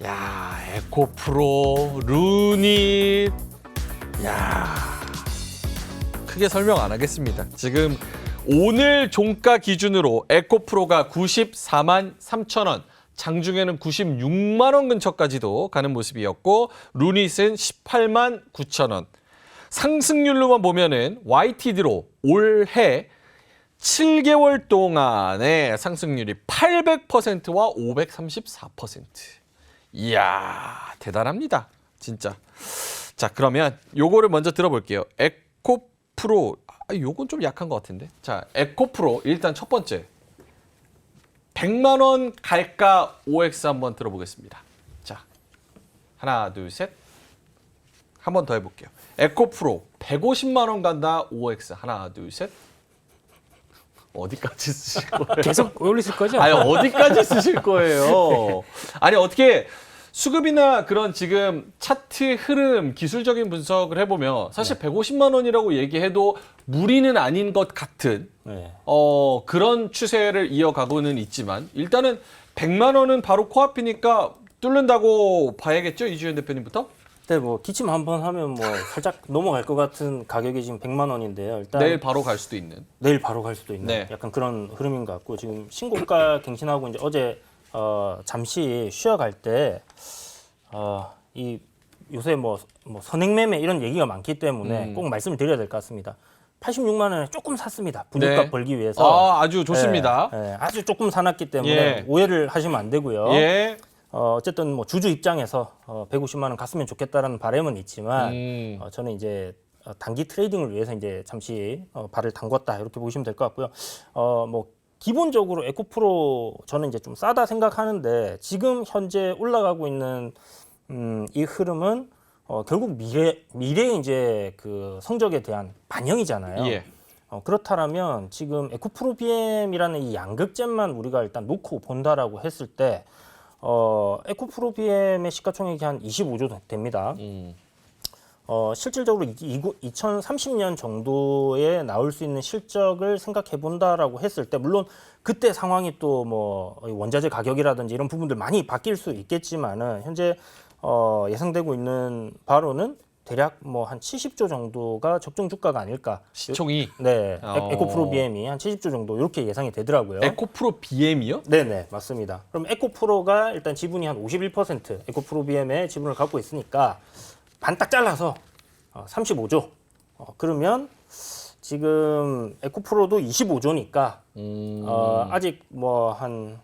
야, 에코프로, 루닛. 야, 크게 설명 안 하겠습니다. 지금 오늘 종가 기준으로 에코프로가 94만 3천 원, 장중에는 96만 원 근처까지도 가는 모습이었고 루닛은 18만 9천 원. 상승률로만 보면은 YTD로 올해 7개월 동안의 상승률이 800%와 534%. 이야, 대단합니다. 진짜. 자, 그러면 요거를 먼저 들어볼게요. 에코프로, 요건 좀 약한 것 같은데. 자, 에코프로 일단 첫 번째. 100만 원 갈까 OX 한번 들어보겠습니다. 자, 하나, 둘, 셋. 한 번 더 해볼게요. 에코프로 150만 원 간다 OX. 하나, 둘, 셋. 어디까지 쓰실 거예요? 계속 올리실 거죠? 아니, 어디까지 쓰실 거예요? 아니, 어떻게 수급이나 그런 지금 차트 흐름, 기술적인 분석을 해보면 사실 150만 원이라고 얘기해도 무리는 아닌 것 같은 네. 그런 추세를 이어가고는 있지만 일단은 100만 원은 바로 코앞이니까 뚫는다고 봐야겠죠? 이주연 대표님부터? 네, 뭐 기침 한번 하면 뭐 살짝 넘어갈 것 같은 가격이 지금 100만 원인데요. 일단 내일 바로 갈 수도 있는. 내일 바로 갈 수도 있는 네. 약간 그런 흐름인 것 같고 지금 신고가 갱신하고 이제 어제 잠시 쉬어갈 때 이 요새 뭐 선행매매 이런 얘기가 많기 때문에 꼭 말씀을 드려야 될 것 같습니다. 86만 원에 조금 샀습니다. 분유값 네. 벌기 위해서. 아주 좋습니다. 아주 조금 사놨기 때문에 예. 오해를 하시면 안 되고요. 예. 어쨌든 뭐 주주 입장에서 150만 원 갔으면 좋겠다라는 바람은 있지만 저는 이제 단기 트레이딩을 위해서 이제 잠시 발을 담궜다 이렇게 보시면 될 것 같고요. 뭐 기본적으로 에코프로 저는 이제 좀 싸다 생각하는데 지금 현재 올라가고 있는 이 흐름은 결국 미래의 이제 그 성적에 대한 반영이잖아요. 예. 그렇다면 지금 에코프로 BM이라는 이 양극재만 우리가 일단 놓고 본다라고 했을 때 에코프로 BM의 시가총액이 한 25조 됩니다. 실질적으로 2030년 정도에 나올 수 있는 실적을 생각해 본다라고 했을 때 물론 그때 상황이 또 뭐 원자재 가격이라든지 이런 부분들 많이 바뀔 수 있겠지만은 현재 예상되고 있는 바로는 대략 뭐 한 70조 정도가 적정 주가가 아닐까. 시총이. 네, 에코프로 BM이 한 70조 정도 이렇게 예상이 되더라고요. 에코프로 BM이요? 네네, 맞습니다. 그럼 에코프로가 일단 지분이 한 51% 에코프로 BM의 지분을 갖고 있으니까 반 딱 잘라서 35조. 그러면 지금 에코프로도 25조니까 아직 뭐 한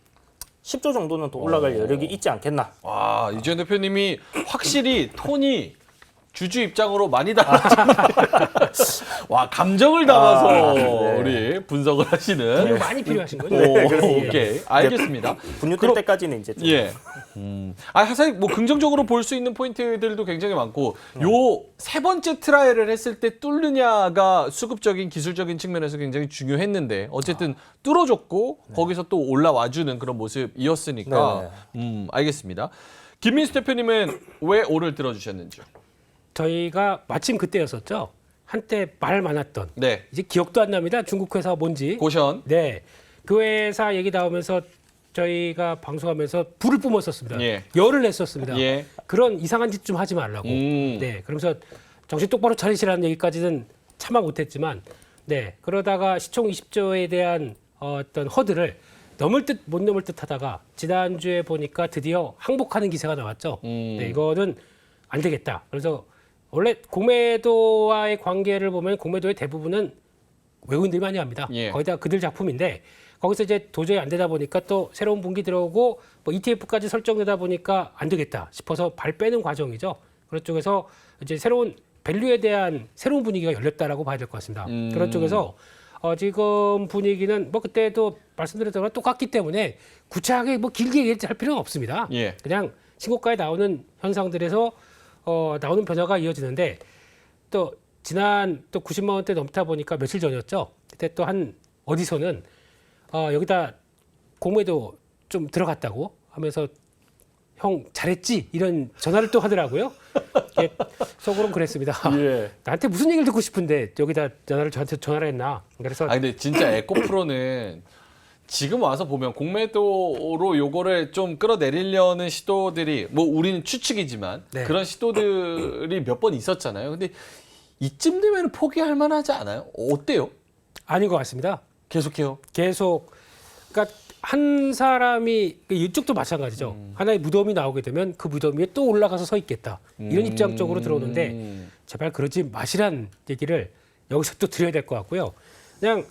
10조 정도는 더 올라갈 여력이 있지 않겠나. 와, 이주연 대표님이 확실히 톤이 주주 입장으로 많이 달라졌네. 와, 감정을 담아서 네. 우리 분석을 하시는. 네. 많이 필요하신 거죠? 오케이, 알겠습니다. 분유 뜰 그럼- 때까지는 이제 좀 예. 사실 뭐 긍정적으로 볼 수 있는 포인트들도 굉장히 많고 요 세 번째 트라이를 했을 때 뚫느냐가 수급적인 기술적인 측면에서 굉장히 중요했는데 어쨌든 뚫어줬고 거기서 또 올라와주는 그런 모습이었으니까 알겠습니다. 김민수 대표님은 왜 오늘 들어주셨는지요? 저희가 마침 그때였었죠. 한때 말 많았던 네, 이제 기억도 안 납니다. 중국 회사 뭔지. 고션. 네, 그 회사 얘기 나오면서 저희가 방송하면서 불을 뿜었었습니다. 예. 열을 냈었습니다. 예. 그런 이상한 짓 좀 하지 말라고. 네, 그러면서 정신 똑바로 차리시라는 얘기까지는 참아 못했지만, 네, 그러다가 시총 20조에 대한 어떤 허들을 넘을 듯 못 넘을 듯 하다가 지난주에 보니까 드디어 항복하는 기세가 나왔죠. 네, 이거는 안 되겠다. 그래서 원래 공매도와의 관계를 보면 공매도의 대부분은 외국인들이 많이 합니다. 예. 거의 다 그들 작품인데 거기서 이제 도저히 안 되다 보니까 또 새로운 분기 들어오고 뭐 ETF까지 설정되다 보니까 안 되겠다 싶어서 발 빼는 과정이죠. 그런 쪽에서 이제 새로운 밸류에 대한 새로운 분위기가 열렸다라고 봐야 될 것 같습니다. 그런 쪽에서 지금 분위기는 뭐 그때도 말씀드렸던 거랑 똑같기 때문에 구체하게 뭐 길게 얘기할 필요는 없습니다. 예. 그냥 신고가에 나오는 현상들에서 나오는 변화가 이어지는데 또 지난 또 90만 원대 넘다 보니까 며칠 전이었죠. 그때 또 한 어디서는 여기다 공매도 좀 들어갔다고 하면서 형 잘했지 이런 전화를 또 하더라고요. 예, 속으로는 그랬습니다. 예. 나한테 무슨 얘기를 듣고 싶은데 여기다 저한테 전화를 했나. 그래서 근데 진짜 에코프로는 지금 와서 보면 공매도로 요거를 좀 끌어내리려는 시도들이 뭐 우리는 추측이지만 네. 그런 시도들이 몇 번 있었잖아요. 근데 이쯤 되면 포기할 만하지 않아요? 어때요? 아닌 것 같습니다. 계속해요. 계속 그러니까 한 사람이 이쪽도 마찬가지죠. 하나의 무덤이 나오게 되면 그 무덤 위에 또 올라가서 서 있겠다. 이런 입장 쪽으로 들어오는데 제발 그러지 마시란 얘기를 여기서 또 드려야 될 것 같고요. 그냥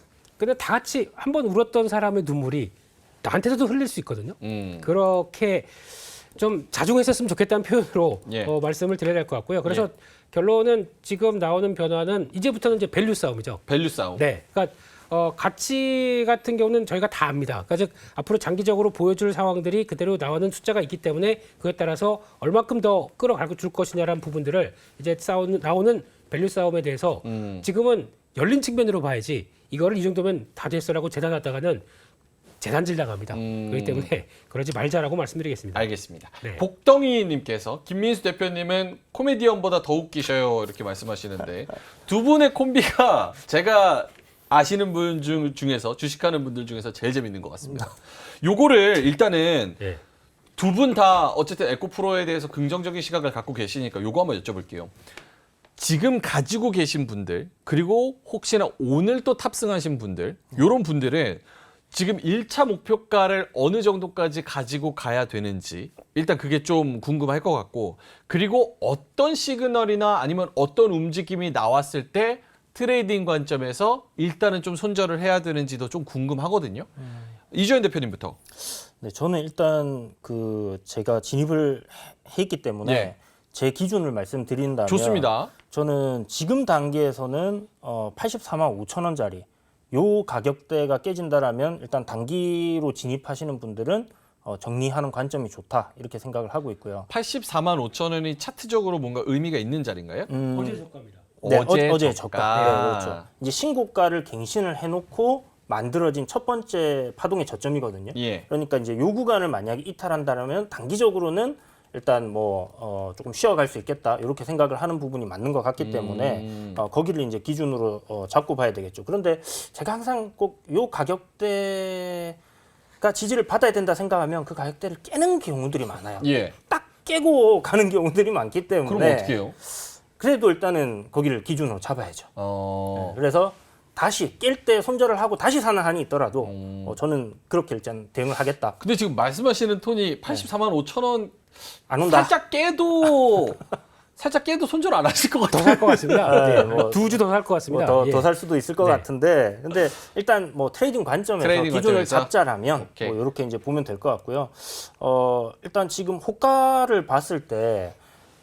다 같이 한번 울었던 사람의 눈물이 나한테도 흘릴 수 있거든요. 그렇게 좀 자중했었으면 좋겠다는 표현으로 예. 말씀을 드려야 될 것 같고요. 그래서 결론은 지금 나오는 변화는 이제부터는 이제 밸류 싸움이죠. 밸류 싸움. 네, 그러니까 가치 같은 경우는 저희가 다 압니다. 그러니까 즉 앞으로 장기적으로 보여줄 상황들이 그대로 나오는 숫자가 있기 때문에 그에 따라서 얼마큼 더 끌어가고 줄 것이냐라는 부분들을 이제 나오는 밸류 싸움에 대해서 지금은 열린 측면으로 봐야지 이거를 이 정도면 다 됐어라고 재단하다가는 재단질 나갑니다. 그렇기 때문에 그러지 말자라고 말씀드리겠습니다. 알겠습니다. 네. 복덩이님께서 김민수 대표님은 코미디언보다 더 웃기셔요 이렇게 말씀하시는데 두 분의 콤비가 제가 아시는 분 중에서 주식하는 분들 중에서 제일 재밌는 것 같습니다. 요거를 일단은 네. 두 분 다 어쨌든 에코프로에 대해서 긍정적인 시각을 갖고 계시니까 요거 한번 여쭤볼게요. 지금 가지고 계신 분들 그리고 혹시나 오늘 또 탑승하신 분들 요런 분들은 지금 1차 목표가를 어느 정도까지 가지고 가야 되는지 일단 그게 좀 궁금할 것 같고 그리고 어떤 시그널이나 아니면 어떤 움직임이 나왔을 때 트레이딩 관점에서 일단은 좀 손절을 해야 되는지도 좀 궁금하거든요. 이주연 대표님부터. 네, 저는 일단 제가 진입을 했기 때문에 예. 제 기준을 말씀드린다면 좋습니다. 저는 지금 단계에서는 84만 5천 원짜리 요 가격대가 깨진다라면 일단 단기로 진입하시는 분들은 정리하는 관점이 좋다 이렇게 생각을 하고 있고요. 84만 5천 원이 차트적으로 뭔가 의미가 있는 자리인가요? 어제 저가입니다. 네, 어제 어제 저가. 저가. 네, 그렇죠. 이제 신고가를 갱신을 해놓고 만들어진 첫 번째 파동의 저점이거든요. 예. 그러니까 이제 요 구간을 만약에 이탈한다면 단기적으로는 일단 조금 쉬어갈 수 있겠다 이렇게 생각을 하는 부분이 맞는 것 같기 때문에 거기를 이제 기준으로 잡고 봐야 되겠죠. 그런데 제가 항상 꼭 요 가격대가 지지를 받아야 된다 생각하면 그 가격대를 깨는 경우들이 많아요. 예. 딱 깨고 가는 경우들이 많기 때문에 그럼 어떻게 해요? 그래도 일단은 거기를 기준으로 잡아야죠. 어. 그래서 다시 깰 때 손절을 하고 다시 사는 한이 있더라도 저는 그렇게 일단 대응을 하겠다. 근데 지금 말씀하시는 톤이 84만 5천 원 안 온다. 살짝 깨도 손절 안 하실 것 더 같아요. 살 것 같습니다. 네, 네, 뭐, 두 주 더 살 것 같습니다. 더 예. 살 수도 있을 것 네. 같은데, 근데 일단 트레이딩 관점에서 트레이딩 기준을 관점에서? 잡자라면 오케이. 이렇게 이제 보면 될 것 같고요. 일단 지금 호가를 봤을 때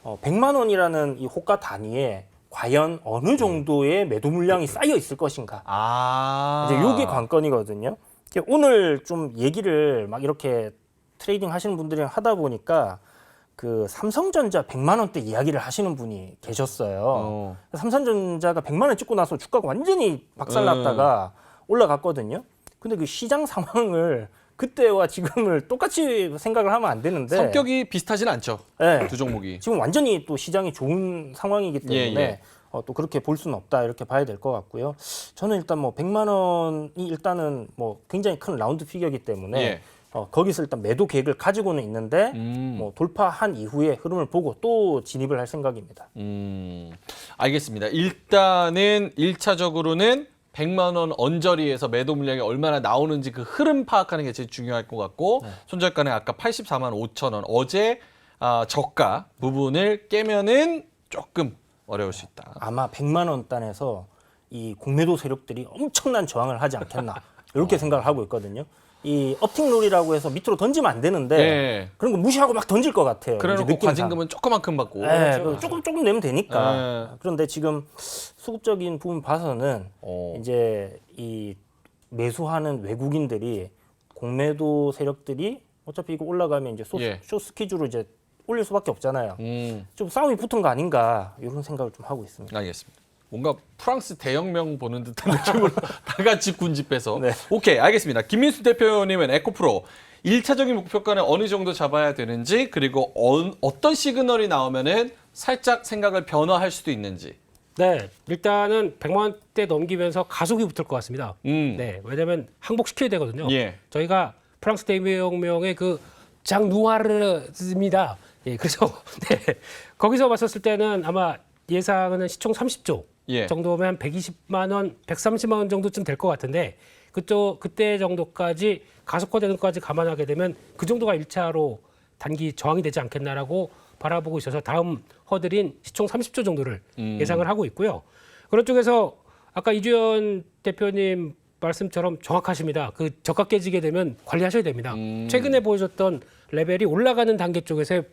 100만 원이라는 이 호가 단위에 과연 어느 정도의 매도 물량이 쌓여 있을 것인가? 아. 이제 요게 관건이거든요. 오늘 좀 얘기를 막 이렇게 트레이딩 하시는 분들이랑 하다 보니까 삼성전자 100만 원대 이야기를 하시는 분이 계셨어요. 삼성전자가 100만 원 찍고 나서 주가가 완전히 박살났다가 올라갔거든요. 근데 그 시장 상황을 그때와 지금을 똑같이 생각을 하면 안 되는데 성격이 비슷하진 않죠. 네. 두 종목이. 지금 완전히 또 시장이 좋은 상황이기 때문에 예. 또 그렇게 볼 수는 없다 이렇게 봐야 될 것 같고요. 저는 일단 100만 원이 일단은 굉장히 큰 라운드 피겨이기 때문에 예. 거기서 일단 매도 계획을 가지고는 있는데 돌파한 이후에 흐름을 보고 또 진입을 할 생각입니다. 알겠습니다. 일단은 1차적으로는 100만 원 언저리에서 매도 물량이 얼마나 나오는지 그 흐름 파악하는 게 제일 중요할 것 같고 손절가는 아까 84만 5천 원 어제 저가 부분을 깨면은 조금 어려울 수 있다. 아마 100만 원 단에서 이 공매도 세력들이 엄청난 저항을 하지 않겠나 이렇게 생각을 하고 있거든요. 이 업틱룰이라고 해서 밑으로 던지면 안 되는데 네. 그런 거 무시하고 막 던질 것 같아요. 그래놓고 이제 느낌상. 과징금은 조그만큼 받고. 네, 조금 내면 되니까. 네. 그런데 지금 수급적인 부분 봐서는 이제 이 매수하는 외국인들이 공매도 세력들이 어차피 이거 올라가면 이제 예. 쇼스키주로 이제 올릴 수밖에 없잖아요. 음. 좀 싸움이 붙은 거 아닌가 이런 생각을 좀 하고 있습니다. 알겠습니다. 뭔가 프랑스 대혁명 보는 듯한 느낌으로 다 같이 군집해서. 네. 오케이, 알겠습니다. 김민수 대표님은 에코프로 1차적인 목표가는 어느 정도 잡아야 되는지 그리고 어떤 시그널이 나오면은 살짝 생각을 변화할 수도 있는지 네, 일단은 100만 원대 넘기면서 가속이 붙을 것 같습니다. 네, 왜냐하면 항복시켜야 되거든요. 예. 저희가 프랑스 대혁명의 그 장누아르입니다. 예, 그래서 네, 거기서 봤었을 때는 아마 예상은 시총 30조 예. 정도면 한 120만 원, 130만 원 정도쯤 될 것 같은데 그때 정도까지 가속화되는 것까지 감안하게 되면 그 정도가 1차로 단기 저항이 되지 않겠나라고 바라보고 있어서 다음 허들인 시총 30조 정도를 예상을 하고 있고요. 그런 쪽에서 아까 이주연 대표님 말씀처럼 정확하십니다. 그 저가 깨지게 되면 관리하셔야 됩니다. 최근에 보여줬던 레벨이 올라가는 단계 쪽에서의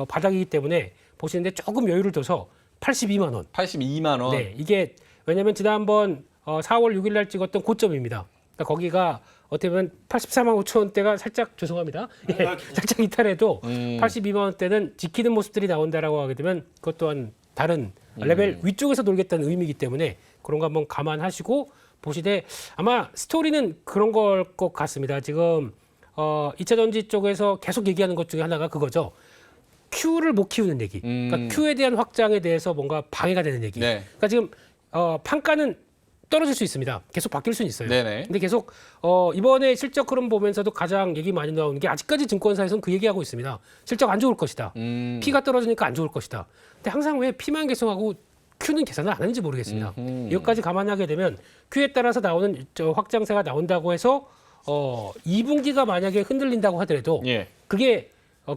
바닥이기 때문에 보시는데 조금 여유를 둬서 82만 원. 82만 원. 네, 이게 왜냐하면 지난번 4월 6일 날 찍었던 고점입니다. 그러니까 거기가 어떻게 보면 84만 5천 원대가 살짝 죄송합니다. 예, 살짝 이탈해도 82만 원대는 지키는 모습들이 나온다라고 하게 되면 그것 또한 다른 레벨 위쪽에서 놀겠다는 의미이기 때문에 그런 거 한번 감안하시고 보시되 아마 스토리는 그런 걸 것 같습니다. 지금 2차 전지 쪽에서 계속 얘기하는 것 중에 하나가 그거죠. Q를 못 키우는 얘기. 그러니까 Q에 대한 확장에 대해서 뭔가 방해가 되는 얘기. 네. 그러니까 지금 판가는 떨어질 수 있습니다. 계속 바뀔 수는 있어요. 네네. 근데 계속 이번에 실적 흐름 보면서도 가장 얘기 많이 나오는 게 아직까지 증권사에서는 그 얘기하고 있습니다. 실적 안 좋을 것이다. P가 떨어지니까 안 좋을 것이다. 근데 항상 왜 P만 계속하고 Q는 계산을 안 하는지 모르겠습니다. 이것까지 감안하게 되면 Q에 따라서 나오는 확장세가 나온다고 해서 2분기가 만약에 흔들린다고 하더라도 예. 그게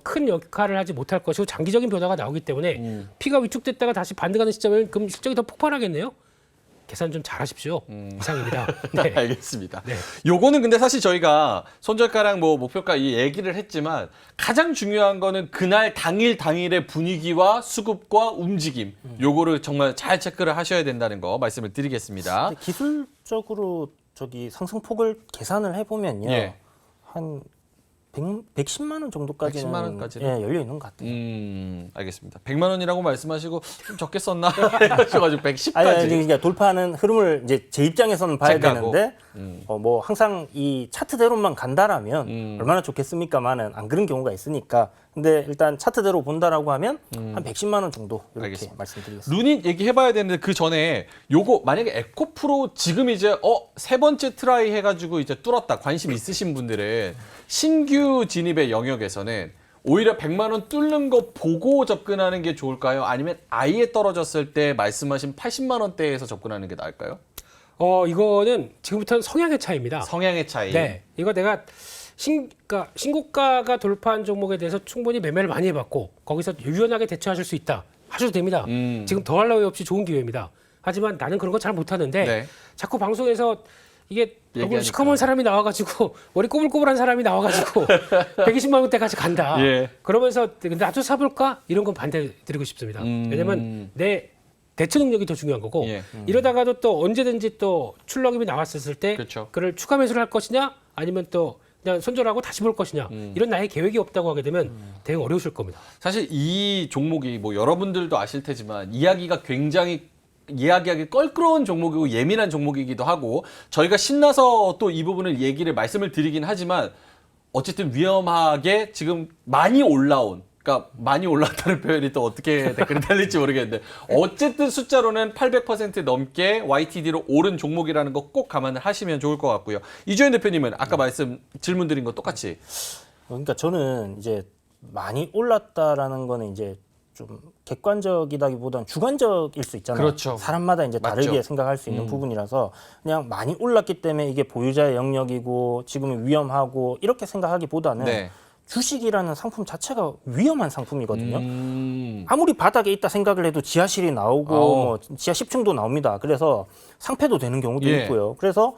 큰 역할을 하지 못할 것이고 장기적인 변화가 나오기 때문에 P가 위축됐다가 다시 반등하는 시점에는 그럼 실적이 더 폭발하겠네요. 계산 좀 잘하십시오. 이상입니다. 네. 알겠습니다. 네. 요거는 근데 사실 저희가 손절가랑 뭐 목표가 이 얘기를 했지만 가장 중요한 거는 그날 당일의 분위기와 수급과 움직임. 요거를 정말 잘 체크를 하셔야 된다는 거 말씀을 드리겠습니다. 근데 기술적으로 저기 상승폭을 계산을 해보면요. 예. 한 110만 원 정도까지는 110만 원까지는? 예, 열려 있는 것 같아요. 알겠습니다. 100만 원이라고 말씀하시고 좀 적게 썼나 하셔가지고 110까지. 아니, 그러니까 돌파하는 흐름을 이제 제 입장에서는 봐야 체크하고. 되는데 뭐 항상 이 차트대로만 간다라면 얼마나 좋겠습니까만은 안 그런 경우가 있으니까. 근데 일단 차트대로 본다라고 하면 한 110만 원 정도 이렇게 알겠습니다. 말씀드리겠습니다. 루닛 얘기해봐야 되는데 그 전에 요거 만약에 에코프로 지금 이제 세 번째 트라이 해가지고 이제 뚫었다 관심 있으신 분들은 신규 진입의 영역에서는 오히려 100만 원 뚫는 거 보고 접근하는 게 좋을까요? 아니면 아예 떨어졌을 때 말씀하신 80만 원대에서 접근하는 게 나을까요? 이거는 지금부터는 성향의 차이입니다. 성향의 차이. 네, 이거 내가 그러니까 신고가가 돌파한 종목에 대해서 충분히 매매를 많이 해봤고 거기서 유연하게 대처하실 수 있다 하셔도 됩니다. 지금 더할 나위 없이 좋은 기회입니다. 하지만 나는 그런 거 잘 못하는데 네. 자꾸 방송에서 이게 얼굴 얘기하니까. 시커먼 사람이 나와가지고 머리 꼬불꼬불한 사람이 나와가지고 120만 원대까지 간다. 예. 그러면서 나도 사볼까? 이런 건 반대 드리고 싶습니다. 왜냐면 내 대처 능력이 더 중요한 거고 예. 이러다가도 또 언제든지 또 출렁임이 나왔을 때 그렇죠. 그를 추가 매수를 할 것이냐 아니면 또 그냥 손절하고 다시 볼 것이냐 이런 나의 계획이 없다고 하게 되면 대응 어려우실 겁니다. 사실 이 종목이 뭐 여러분들도 아실 테지만 이야기가 굉장히 이야기하기 껄끄러운 종목이고 예민한 종목이기도 하고 저희가 신나서 또 이 부분을 얘기를 말씀을 드리긴 하지만 어쨌든 위험하게 지금 많이 올라온 그러니까 많이 올랐다는 표현이 또 어떻게 댓글이 달릴지 모르겠는데 어쨌든 숫자로는 800% 넘게 YTD로 오른 종목이라는 거 꼭 감안을 하시면 좋을 것 같고요. 이주연 대표님은 아까 질문 드린 거 똑같이 그러니까 저는 이제 많이 올랐다라는 거는 이제 좀 객관적이다기보다는 주관적일 수 있잖아요. 그렇죠. 사람마다 이제 다르게 맞죠. 생각할 수 있는 부분이라서 그냥 많이 올랐기 때문에 이게 보유자의 영역이고 지금 위험하고 이렇게 생각하기보다는 네. 주식이라는 상품 자체가 위험한 상품이거든요. 아무리 바닥에 있다 생각을 해도 지하실이 나오고 뭐 지하 10층도 나옵니다. 그래서 상패도 되는 경우도 예. 있고요. 그래서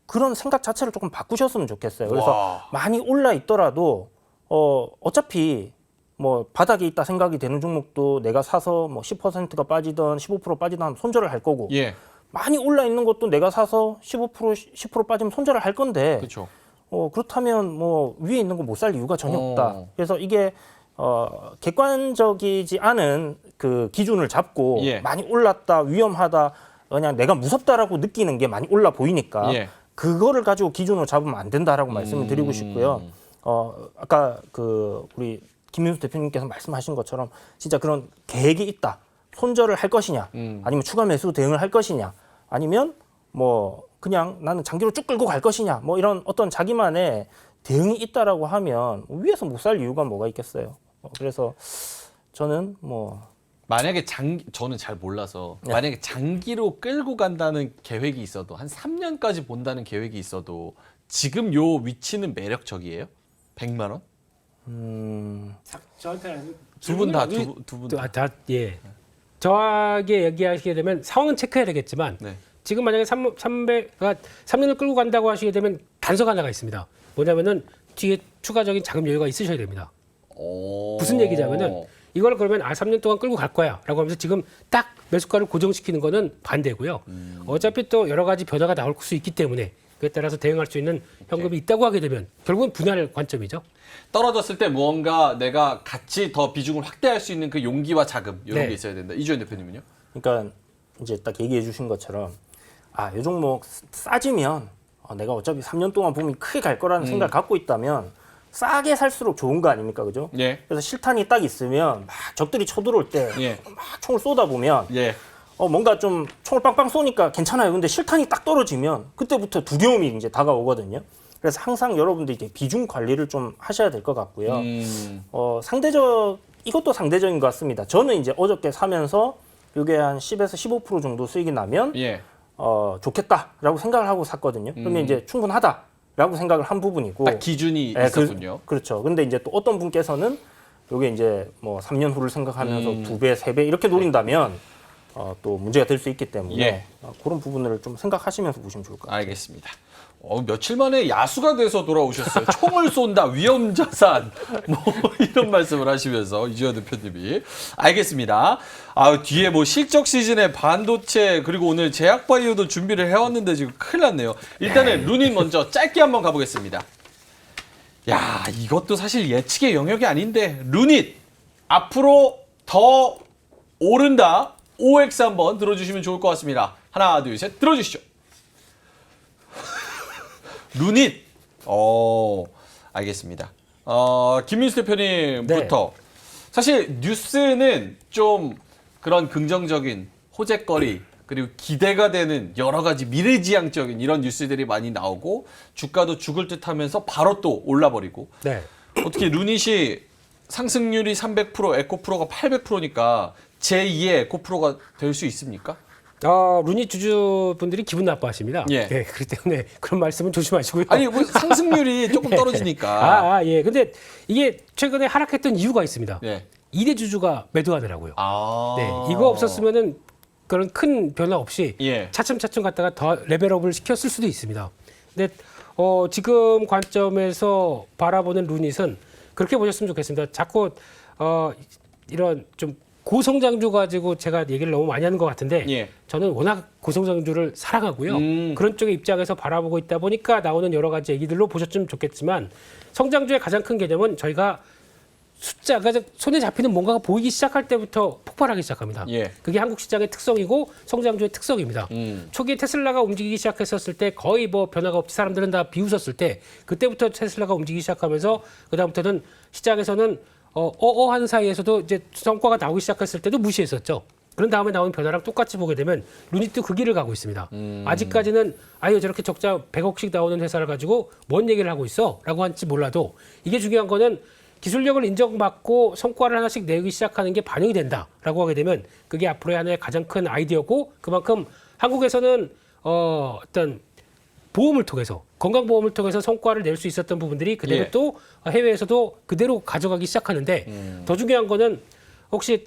그런 생각 자체를 조금 바꾸셨으면 좋겠어요. 그래서 와. 많이 올라 있더라도 어차피 뭐 바닥에 있다 생각이 되는 종목도 내가 사서 뭐 10%가 빠지던 15% 빠지던 하면 손절을 할 거고 예. 많이 올라 있는 것도 내가 사서 15% 10% 빠지면 손절을 할 건데 그렇죠. 그렇다면 뭐 위에 있는 거 못 살 이유가 전혀 없다. 그래서 이게 객관적이지 않은 그 기준을 잡고 예. 많이 올랐다, 위험하다, 그냥 내가 무섭다라고 느끼는 게 많이 올라 보이니까 예. 그거를 가지고 기준으로 잡으면 안 된다라고 말씀을 드리고 싶고요. 아까 그 우리 김민수 대표님께서 말씀하신 것처럼 진짜 그런 계획이 있다. 손절을 할 것이냐, 아니면 추가 매수 대응을 할 것이냐, 아니면 뭐 그냥 나는 장기로 쭉 끌고 갈 것이냐, 뭐 이런 어떤 자기만의 대응이 있다라고 하면 위에서 못 살 이유가 뭐가 있겠어요. 그래서 저는 뭐 만약에 저는 잘 몰라서 만약에 장기로 끌고 간다는 계획이 있어도 한 3년까지 본다는 계획이 있어도 지금 요 위치는 매력적이에요? 100만 원? 저한테는 두 분 다. 예. 저에게 얘기하시게 되면 상황은 체크해야 되겠지만 네. 지금 만약에 3년을 끌고 간다고 하시게 되면 단서가 하나가 있습니다. 뭐냐면은 뒤에 추가적인 자금 여유가 있으셔야 됩니다. 무슨 얘기냐면은 이걸 그러면 3년 동안 끌고 갈 거야라고 하면서 지금 딱 매수가를 고정시키는 거는 반대고요. 어차피 또 여러 가지 변화가 나올 수 있기 때문에 그에 따라서 대응할 수 있는 현금이 있다고 하게 되면 결국은 분할 관점이죠. 떨어졌을 때 무언가 내가 같이 더 비중을 확대할 수 있는 그 용기와 자금 이런 네. 게 있어야 된다. 이주연 대표님은요? 그러니까 이제 딱 얘기해 주신 것처럼 이 종목 싸지면 내가 어차피 3년 동안 보면 크게 갈 거라는 생각을 갖고 있다면 싸게 살수록 좋은 거 아닙니까, 그죠? 예. 그래서 실탄이 딱 있으면 막 적들이 쳐들어올 때 막 예. 총을 쏘다 보면 예. 뭔가 좀 총을 빵빵 쏘니까 괜찮아요. 근데 실탄이 딱 떨어지면 그때부터 두려움이 이제 다가오거든요. 그래서 항상 여러분들 이제 비중 관리를 좀 하셔야 될 것 같고요. 이것도 상대적인 것 같습니다. 저는 이제 어저께 사면서 이게 한 10에서 15% 정도 수익이 나면 예. 좋겠다라고 생각을 하고 샀거든요. 그러면 이제 충분하다라고 생각을 한 부분이고. 딱 기준이 예, 있었군요. 그렇죠. 근데 이제 또 어떤 분께서는 이게 이제 뭐 3년 후를 생각하면서 2배, 3배 이렇게 노린다면 또 문제가 될 수 있기 때문에 예. 그런 부분을 좀 생각하시면서 보시면 좋을 것 같아요. 알겠습니다. 며칠 만에 야수가 돼서 돌아오셨어요. 총을 쏜다, 위험 자산, 뭐 이런 말씀을 하시면서 이주연 대표님이 알겠습니다. 뒤에 뭐 실적 시즌에 반도체 그리고 오늘 제약바이오도 준비를 해왔는데 지금 큰일 났네요. 일단은 루닛 먼저 짧게 한번 가보겠습니다. 야, 이것도 사실 예측의 영역이 아닌데 루닛 앞으로 더 오른다. OX 한번 들어주시면 좋을 것 같습니다. 하나, 둘, 셋, 들어주시죠. 루닛. 알겠습니다. 김민수 대표님부터. 네. 사실 뉴스는 좀 그런 긍정적인 호재거리 그리고 기대가 되는 여러 가지 미래지향적인 이런 뉴스들이 많이 나오고 주가도 죽을 듯하면서 바로 또 올라버리고. 네. 어떻게 루닛이 상승률이 300%, 에코프로가 800%니까 제2의 에코프로가 될 수 있습니까? 루닛 주주분들이 기분 나빠하십니다. 예. 네, 그렇기 때문에 그런 말씀은 조심하시고요. 아니 뭐 상승률이 조금 떨어지니까. 예. 근데 이게 최근에 하락했던 이유가 있습니다. 예. 2대 주주가 매도하더라고요. 아. 네, 이거 없었으면은 그런 큰 변화 없이 예. 차츰차츰 갔다가 더 레벨업을 시켰을 수도 있습니다. 근데 지금 관점에서 바라보는 루닛은 그렇게 보셨으면 좋겠습니다. 자꾸 이런 좀 고성장주 가지고 제가 얘기를 너무 많이 하는 것 같은데 예. 저는 워낙 고성장주를 사랑하고요. 그런 쪽의 입장에서 바라보고 있다 보니까 나오는 여러 가지 얘기들로 보셨으면 좋겠지만 성장주의 가장 큰 개념은 저희가 숫자가 손에 잡히는 뭔가가 보이기 시작할 때부터 폭발하기 시작합니다. 예. 그게 한국 시장의 특성이고 성장주의 특성입니다. 초기에 테슬라가 움직이기 시작했었을 때 거의 뭐 변화가 없이 사람들은 다 비웃었을 때 그때부터 테슬라가 움직이기 시작하면서 그다음부터는 시장에서는 한 사이에서도 이제 성과가 나오기 시작했을 때도 무시했었죠. 그런 다음에 나온 변화랑 똑같이 보게 되면 루닛도 그 길을 가고 있습니다. 아직까지는 저렇게 적자 100억씩 나오는 회사를 가지고 뭔 얘기를 하고 있어? 라고 할지 몰라도 이게 중요한 거는 기술력을 인정받고 성과를 하나씩 내기 시작하는 게 반영이 된다라고 하게 되면 그게 앞으로의 하나의 가장 큰 아이디어고 그만큼 한국에서는 어떤 보험을 통해서 건강보험을 통해서 성과를 낼 수 있었던 부분들이 그대로 예. 또 해외에서도 그대로 가져가기 시작하는데 더 중요한 거는 혹시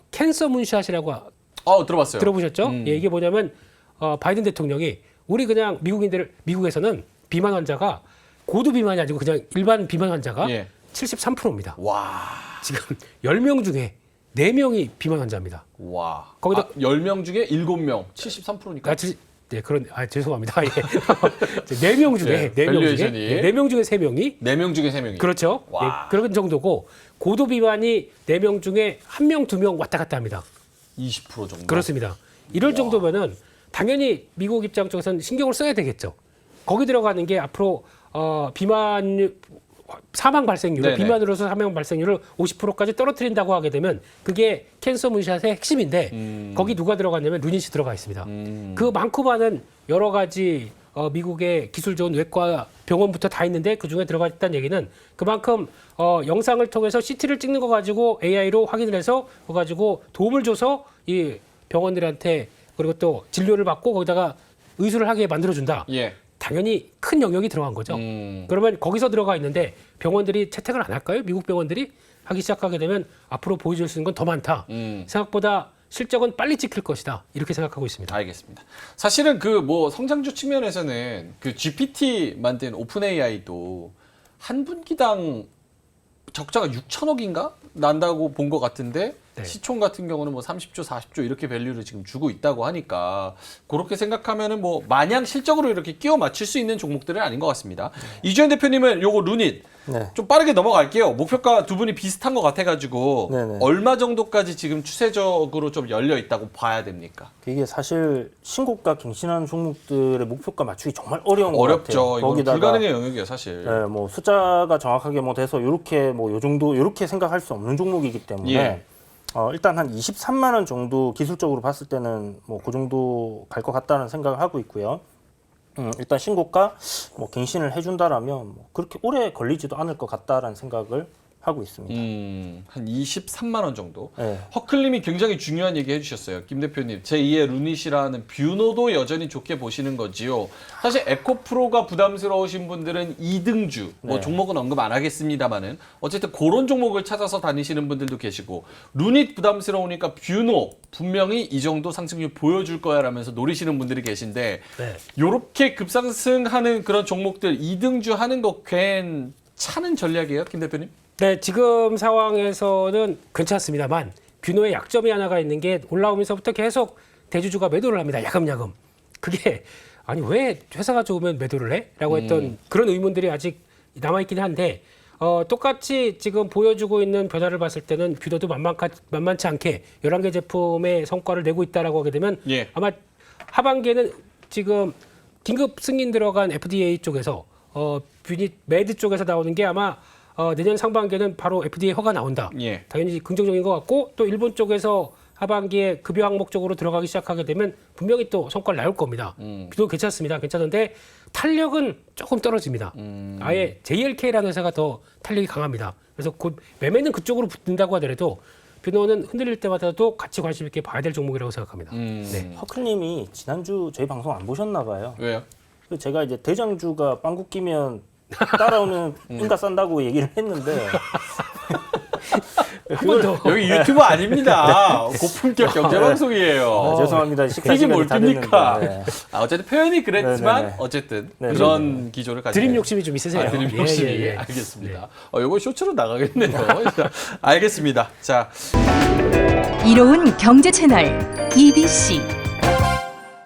캔서 문샷이라고 들어봤어요. 들어보셨죠? 예, 이게 뭐냐면 바이든 대통령이 우리 그냥 미국에서는 비만 환자가 고도 비만이 아니고 그냥 일반 비만 환자가 예. 73%입니다. 와. 지금 10명 중에 4명이 비만 환자입니다. 와. 거기다 10명 중에 7명, 73%니까. 네, 죄송합니다. 예. 4명 중에, 예, 4명 밸류에이션이. 중에, 4명 중에 3명이 4명 중에 3명이. 그렇죠. 와. 예, 그런 정도고 고도 비만이 4명 중에 1명, 2명 왔다 갔다 합니다. 20% 정도. 그렇습니다. 이럴 정도면은 당연히 미국 입장 쪽에서는 신경을 써야 되겠죠. 거기 들어가는 게 앞으로 비만 사망 발생률을 네네. 비만으로서 사망 발생률을 50%까지 떨어뜨린다고 하게 되면 그게 캔서 문샷의 핵심인데 거기 누가 들어갔냐면 루닛이 들어가 있습니다. 그 많고 많은 여러 가지 미국의 기술 좋은 외과 병원부터 다 있는데 그 중에 들어가 있다는 얘기는 그만큼 영상을 통해서 CT를 찍는 거 가지고 AI로 확인을 해서 그거 가지고 도움을 줘서 이 병원들한테 그리고 또 진료를 받고 거기다가 의술을 하게 만들어준다. 예. 당연히 큰 영역이 들어간 거죠. 그러면 거기서 들어가 있는데 병원들이 채택을 안 할까요? 미국 병원들이 하기 시작하게 되면 앞으로 보여줄 수 있는 건 더 많다. 생각보다 실적은 빨리 찍힐 것이다. 이렇게 생각하고 있습니다. 알겠습니다. 사실은 그 뭐 성장주 측면에서는 그 GPT 만든 오픈 AI도 한 분기당 적자가 6천억인가 난다고 본 것 같은데 네. 시총 같은 경우는 뭐 30조, 40조 이렇게 밸류를 지금 주고 있다고 하니까 그렇게 생각하면은 뭐 마냥 실적으로 이렇게 끼워 맞출 수 있는 종목들은 아닌 것 같습니다. 이주연 대표님은 요거 루닛 네. 좀 빠르게 넘어갈게요. 목표가 두 분이 비슷한 것 같아가지고 네네. 얼마 정도까지 지금 추세적으로 좀 열려 있다고 봐야 됩니까? 이게 사실 신고가 갱신하는 종목들의 목표가 맞추기 정말 어려운 것 어렵죠. 같아요. 이건 불가능의 영역이에요, 사실. 네, 뭐 숫자가 정확하게 뭐 돼서 이렇게 뭐 요 정도 이렇게 생각할 수 없는 종목이기 때문에 예. 일단 한 23만 원 정도 기술적으로 봤을 때는 뭐 그 정도 갈 것 같다는 생각을 하고 있고요. 일단 신고가 뭐 갱신을 해준다라면 뭐 그렇게 오래 걸리지도 않을 것 같다라는 생각을 하고 있습니다. 한 23만 원 정도. 네. 허클님이 굉장히 중요한 얘기 해주셨어요. 김 대표님, 제2의 루닛이라는 뷰노도 여전히 좋게 보시는 거지요. 사실 에코프로가 부담스러우신 분들은 2등주, 뭐 네. 종목은 언급 안 하겠습니다만은 어쨌든 그런 종목을 찾아서 다니시는 분들도 계시고 루닛 부담스러우니까 뷰노 분명히 이 정도 상승률 보여줄 거야라면서 노리시는 분들이 계신데 네. 요렇게 급상승하는 그런 종목들 2등주 하는 거 괜찮은 전략이에요, 김 대표님? 네, 지금 상황에서는 괜찮습니다만 뷰노의 약점이 하나가 있는 게 올라오면서부터 계속 대주주가 매도를 합니다. 야금야금. 그게 아니 왜 회사가 좋으면 매도를 해? 라고 했던 그런 의문들이 아직 남아있긴 한데 똑같이 지금 보여주고 있는 변화를 봤을 때는 뷰노도 만만치 않게 11개 제품의 성과를 내고 있다라고 하게 되면 예. 아마 하반기에는 지금 긴급 승인 들어간 FDA 쪽에서 뷰닛 매드 쪽에서 나오는 게 아마 내년 상반기에는 바로 FDA 허가 나온다. 예. 당연히 긍정적인 것 같고 또 일본 쪽에서 하반기에 급여 항목 쪽으로 들어가기 시작하게 되면 분명히 또 성과를 나올 겁니다. 뷰도 괜찮습니다. 괜찮은데 탄력은 조금 떨어집니다. 아예 JLK라는 회사가 더 탄력이 강합니다. 그래서 곧 매매는 그쪽으로 붙는다고 하더라도 뷰노는 흔들릴 때마다도 같이 관심 있게 봐야 될 종목이라고 생각합니다. 네. 허클님이 지난주 저희 방송 안 보셨나 봐요. 왜요? 제가 이제 대장주가 빵국 끼면 따라오면 인가 싼다고 얘기를 했는데 한 번 더. 여기 유튜브 아닙니다. 고품격 경제 방송이에요. 죄송합니다. 식사 이게 뭘 시간이 다 뜹니까? 됐는데. 네. 어쨌든 표현이 그랬지만 네네네. 어쨌든 네네네. 그런 기조를 가지고 드림 욕심이 좀 있으세요. 드림 욕심이 예, 예, 예. 알겠습니다. 이거 쇼츠로 나가겠네요. 자, 알겠습니다. 자, 이로운 경제 채널 EBC